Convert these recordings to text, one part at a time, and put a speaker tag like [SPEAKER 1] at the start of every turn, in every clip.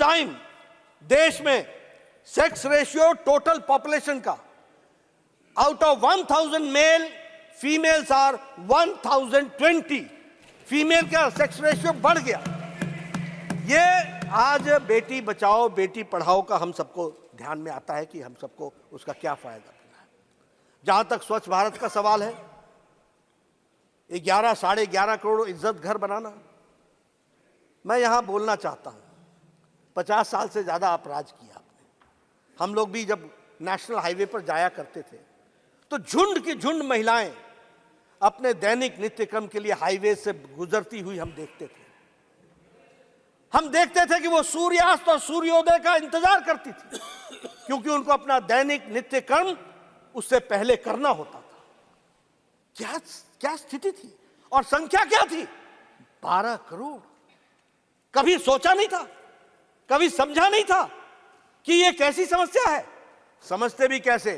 [SPEAKER 1] Time देश में sex ratio total population का, out of 1000 male, females are 1020। Female का सेक्स रेशियो बढ़ गया। ये आज बेटी बचाओ बेटी पढ़ाओ का हम सबको ध्यान में आता है कि हम सबको उसका क्या फायदा मिला है। जहां तक स्वच्छ भारत का सवाल है, 11 साढ़े 11 करोड़ इज्जत घर बनाना, मैं यहां बोलना चाहता हूं, 50 साल से ज्यादा आप राज किया आपने। हम लोग भी जब नेशनल हाईवे पर जाया करते थे तो झुंड की झुंड महिलाएं अपने दैनिक नित्य क्रम के लिए हाईवे से गुजरती हुई हम देखते थे। हम देखते थे कि वो सूर्यास्त और सूर्योदय का इंतजार करती थी, क्योंकि उनको अपना दैनिक नित्य कर्म उससे पहले करना होता था। क्या क्या स्थिति थी और संख्या क्या थी? 12 करोड़। कभी सोचा नहीं था, कभी समझा नहीं था कि ये कैसी समस्या है। समझते भी कैसे?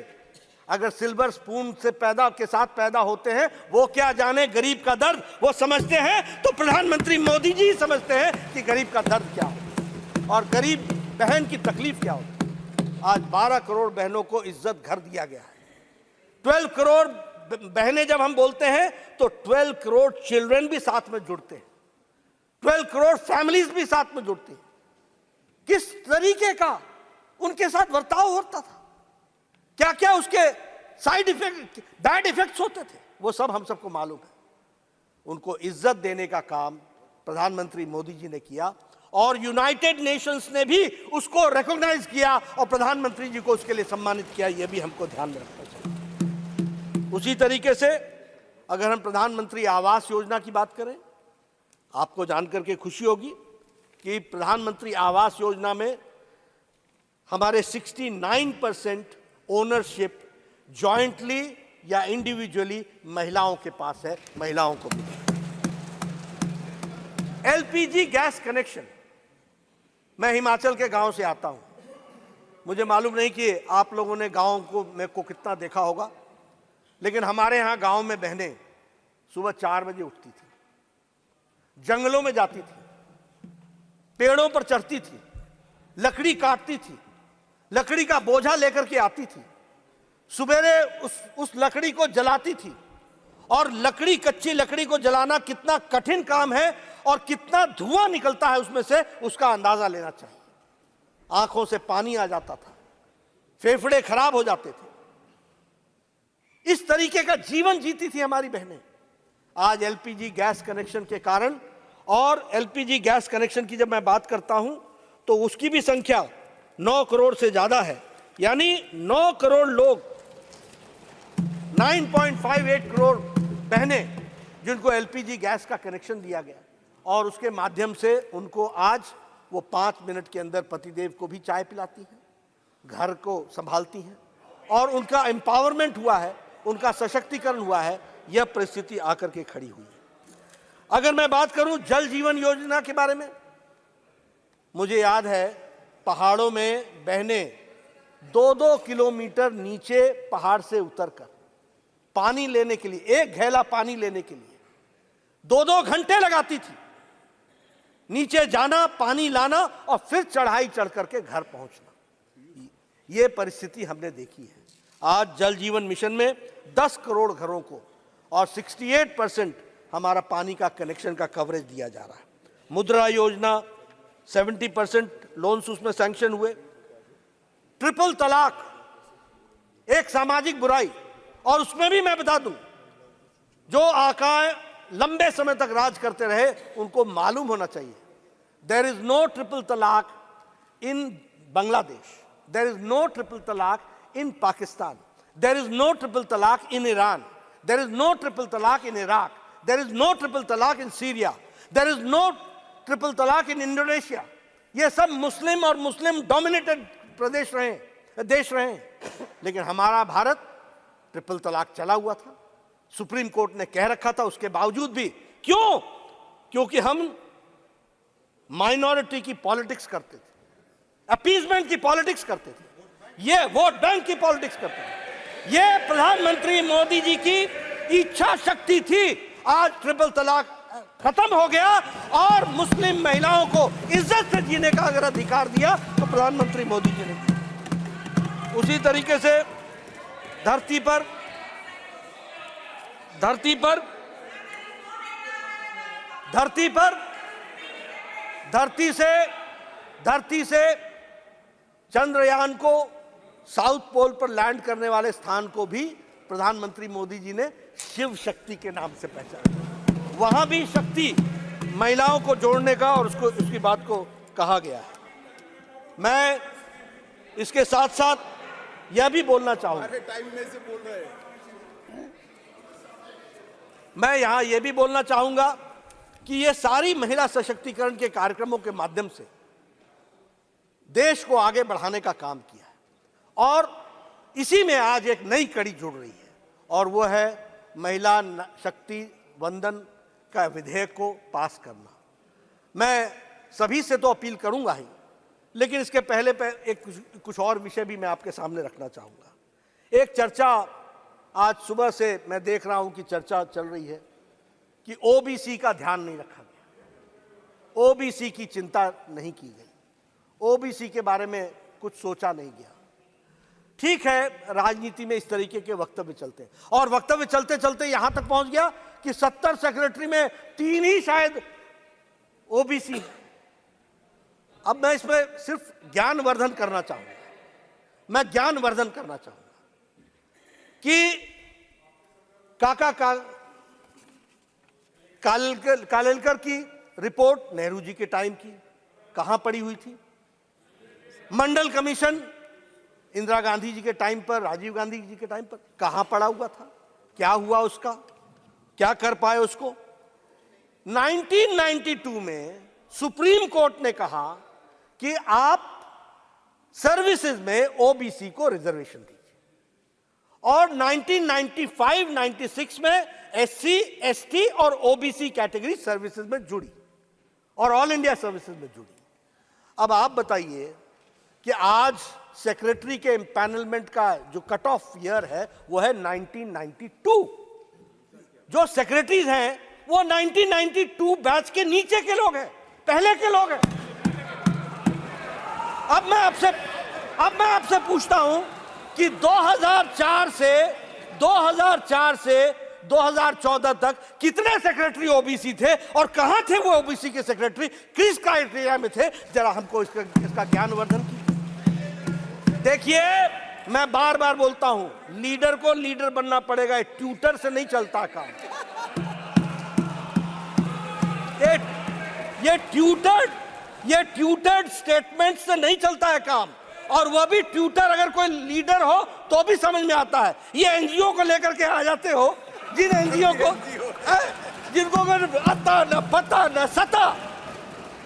[SPEAKER 1] अगर सिल्वर स्पून से के साथ पैदा होते हैं, वो क्या जाने गरीब का दर्द, वो समझते हैं तो प्रधानमंत्री मोदी जी समझते हैं कि गरीब का दर्द क्या होता और गरीब बहन की तकलीफ क्या होती। आज 12 करोड़ बहनों को इज्जत घर दिया गया है। 12 करोड़ बहनें जब हम बोलते हैं तो 12 करोड़ चिल्ड्रन भी साथ में जुड़ते हैं, 12 करोड़ फैमिलीज भी साथ में जुड़ती हैं। किस तरीके का उनके साथ बर्ताव होता था, क्या क्या उसके साइड इफेक्ट, बैड इफेक्ट्स होते थे, वो सब हम सबको मालूम है। उनको इज्जत देने का काम प्रधानमंत्री मोदी जी ने किया और यूनाइटेड नेशंस ने भी उसको रिकॉग्नाइज किया और प्रधानमंत्री जी को उसके लिए सम्मानित किया। यह भी हमको ध्यान में रखना चाहिए। उसी तरीके से अगर हम प्रधानमंत्री आवास योजना की बात करें, आपको जानकर के खुशी होगी कि प्रधानमंत्री आवास योजना में हमारे 69% ओनरशिप जॉइंटली या इंडिविजुअली महिलाओं के पास है, महिलाओं को मिला। एलपीजी गैस कनेक्शन, मैं हिमाचल के गांव से आता हूं, मुझे मालूम नहीं कि आप लोगों ने गांव को कितना देखा होगा, लेकिन हमारे यहां गांव में बहनें सुबह 4 बजे उठती थी, जंगलों में जाती थी, पेड़ों पर चढ़ती थी, लकड़ी काटती थी, लकड़ी का बोझा लेकर के आती थी, सुबेरे उस लकड़ी को जलाती थी। और लकड़ी, कच्ची लकड़ी को जलाना कितना कठिन काम है और कितना धुआं निकलता है उसमें से, उसका अंदाजा लेना चाहिए। आंखों से पानी आ जाता था, फेफड़े खराब हो जाते थे। इस तरीके का जीवन जीती थी हमारी बहनें। आज एलपीजी गैस कनेक्शन के कारण, और एलपीजी गैस कनेक्शन की जब मैं बात करता हूं तो उसकी भी संख्या 9 करोड़ से ज्यादा है, यानी 9 करोड़ लोग, 9.58 करोड़ बहनें जिनको एलपीजी गैस का कनेक्शन दिया गया, और उसके माध्यम से उनको आज वो 5 मिनट के अंदर पतिदेव को भी चाय पिलाती हैं, घर को संभालती हैं, और उनका एम्पावरमेंट हुआ है, उनका सशक्तिकरण हुआ है। यह परिस्थिति आकर के खड़ी हुई है। अगर मैं बात करूं जल जीवन योजना के बारे में, मुझे याद है पहाड़ों में बहनें 2-2 किलोमीटर नीचे पहाड़ से उतरकर पानी लेने के लिए, एक घेला पानी लेने के लिए 2-2 घंटे लगाती थी। नीचे जाना, पानी लाना और फिर चढ़ाई चढ़ करके घर पहुंचना। यह परिस्थिति हमने देखी है। आज जल जीवन मिशन में 10 करोड़ घरों को और 68% हमारा पानी का कनेक्शन का कवरेज दिया जा रहा है। मुद्रा योजना 70% लोन्स उसमें सैंक्शन हुए। ट्रिपल तलाक एक सामाजिक बुराई, और उसमें भी मैं बता दूं, जो आकाएं लंबे समय तक राज करते रहे उनको मालूम होना चाहिए, there is no triple talaq in Bangladesh, there is no triple talaq in Pakistan, there is no triple talaq in Iran, there is no triple talaq in Iraq, there is no triple talaq in Syria, there is no triple talaq in Indonesia. ये सब मुस्लिम और Muslim dominated देश रहे, लेकिन हमारा Bharat triple तलाक चला हुआ था। सुप्रीम कोर्ट ने कह रखा था, उसके बावजूद भी क्यों? क्योंकि हम माइनॉरिटी की पॉलिटिक्स करते थे, अपीजमेंट की पॉलिटिक्स करते थे, ये वोट बैंक की पॉलिटिक्स करते थे। ये प्रधानमंत्री मोदी जी की इच्छा शक्ति थी। आज ट्रिपल तलाक खत्म हो गया और मुस्लिम महिलाओं को इज्जत से जीने का अगर अधिकार दिया तो प्रधानमंत्री मोदी जी ने दिया। उसी तरीके से धरती से चंद्रयान को साउथ पोल पर लैंड करने वाले स्थान को भी प्रधानमंत्री मोदी जी ने शिव शक्ति के नाम से पहचाना। वहां भी शक्ति महिलाओं को जोड़ने का और उसकी बात को कहा गया है। मैं इसके साथ साथ यह भी बोलना चाहूंगा,
[SPEAKER 2] टाइम में से बोल रहे हैं।
[SPEAKER 1] मैं यहां यह भी बोलना चाहूंगा कि ये सारी महिला सशक्तिकरण के कार्यक्रमों के माध्यम से देश को आगे बढ़ाने का काम किया है और इसी में आज एक नई कड़ी जुड़ रही है और वो है महिला शक्ति वंदन का विधेयक को पास करना। मैं सभी से तो अपील करूंगा ही, लेकिन इसके पहले कुछ और विषय भी मैं आपके सामने रखना चाहूंगा। एक चर्चा आज सुबह से मैं देख रहा हूं कि चर्चा चल रही है कि ओबीसी का ध्यान नहीं रखा गया, ओबीसी की चिंता नहीं की गई, ओबीसी के बारे में कुछ सोचा नहीं गया। ठीक है, राजनीति में इस तरीके के वक्तव्य चलते हैं और वक्तव्य चलते चलते यहां तक पहुंच गया कि 70 सेक्रेटरी में 3 ही शायद ओबीसी। अब मैं इसमें सिर्फ ज्ञानवर्धन करना चाहूंगा, मैं ज्ञानवर्धन करना चाहूंगा कि कालेलकर की रिपोर्ट नेहरू जी के टाइम की कहां पड़ी हुई थी? मंडल कमीशन इंदिरा गांधी जी के टाइम पर, राजीव गांधी जी के टाइम पर कहां पड़ा हुआ था? क्या हुआ उसका? क्या कर पाए उसको? 1992 में सुप्रीम कोर्ट ने कहा कि आप सर्विसेज में ओबीसी को रिजर्वेशन दीजिए और 1995-96 में एससी, एसटी और ओबीसी कैटेगरी सर्विसेज में जुड़ी और ऑल इंडिया सर्विसेज में जुड़ी। अब आप बताइए कि आज सेक्रेटरी के एम्पैनलमेंट का जो कट ऑफ ईयर है वो है 1992। जो सेक्रेटरीज हैं वो 1992 बैच के नीचे के लोग हैं, पहले के लोग हैं। अब मैं आपसे पूछता हूं कि 2004 से 2014 तक कितने सेक्रेटरी ओबीसी थे और कहां थे वो ओबीसी के सेक्रेटरी, किस क्राइटेरिया में थे? जरा हमको इसका ज्ञानवर्धन कीजिए। देखिए, मैं बार बार बोलता हूं, लीडर को लीडर बनना पड़ेगा, ट्यूटर से नहीं चलता काम। ये ट्यूटर्ड स्टेटमेंट से नहीं चलता है काम, और वह भी ट्यूटर अगर कोई लीडर हो तो भी समझ में आता है। ये एनजीओ को लेकर के आ जाते हो, जिन एनजीओ को जिनको आता न पता न सता,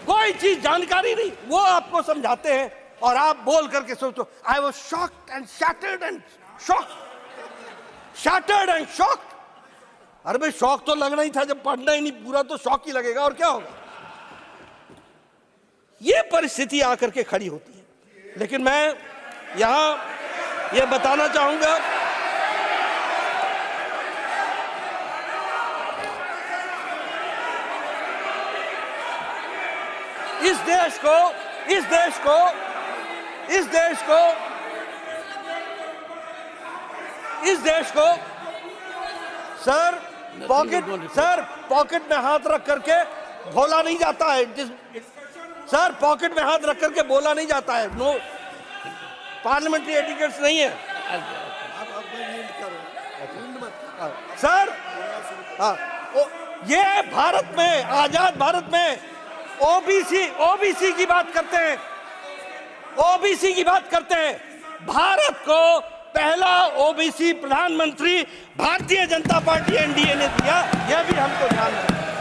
[SPEAKER 1] कोई चीज जानकारी नहीं, वो आपको समझाते हैं और आप बोल करके सोचो I was shocked and shattered and shocked. अरे भाई, शौक तो लगना ही था, जब पढ़ना ही नहीं पूरा तो शौक ही लगेगा और क्या होगा? ये परिस्थिति आकर के खड़ी होती है। लेकिन मैं यहां यह बताना चाहूंगा, इस देश को सर पॉकेट में हाथ रख करके बोला नहीं जाता है। सर, पॉकेट में हाथ रख करके बोला नहीं जाता है। नो, पार्लियामेंट्री एटिकेट्स नहीं है सर। ये भारत में, आजाद भारत में ओबीसी की बात करते हैं। भारत को पहला ओबीसी प्रधानमंत्री भारतीय जनता पार्टी एनडीए ने दिया, यह भी हमको ध्यान रखना।